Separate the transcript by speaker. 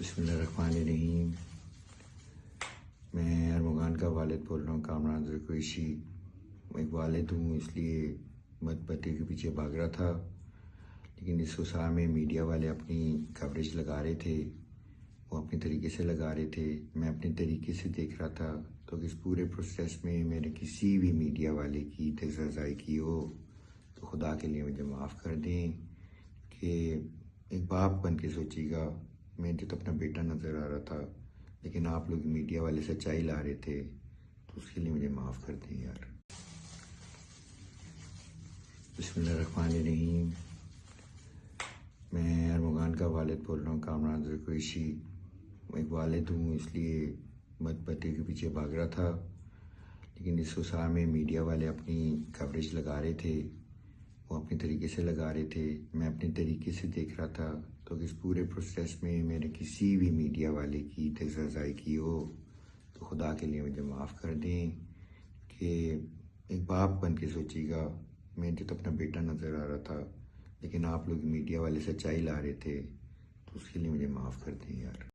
Speaker 1: بسم اللہ الرحمن الرحیم۔ میں ارمغان کا والد بول رہا ہوں، کامران قریشی۔ میں ایک والد ہوں، اس لیے بد پتے کے پیچھے بھاگ رہا تھا، لیکن اس وسع میں میڈیا والے اپنی کوریج لگا رہے تھے، وہ اپنے طریقے سے لگا رہے تھے، میں اپنے طریقے سے دیکھ رہا تھا۔ تو اس پورے پروسیس میں میں نے کسی بھی میڈیا والے کی تجزیہ کی ہو تو خدا کے لیے مجھے معاف کر دیں، کہ ایک باپ بن کے سوچیے گا، مجھے تو اپنا بیٹا نظر آ رہا تھا، لیکن آپ لوگ میڈیا والے سچائی لا رہے تھے، تو اس کے لیے مجھے معاف کر دیں یار۔ بسم اللہ الرحمن الرحیم۔ میں ارمغان کا والد بول رہا ہوں، کامران قریشی۔ میں ایک والد ہوں، اس لیے بد پتے کے پیچھے بھاگ رہا تھا، لیکن اس وسع میں میڈیا والے اپنی کوریج لگا رہے تھے، وہ اپنے طریقے سے لگا رہے تھے، میں اپنے طریقے سے دیکھ رہا تھا۔ تو اس پورے پروسیس میں میں نے کسی بھی میڈیا والے کی تجزیہ کی ہو تو خدا کے لیے مجھے معاف کر دیں، کہ ایک باپ بن کے سوچیے گا، مجھے تو اپنا بیٹا نظر آ رہا تھا، لیکن آپ لوگ میڈیا والے سچائی لا رہے تھے، تو اس کے لیے مجھے معاف کر دیں یار۔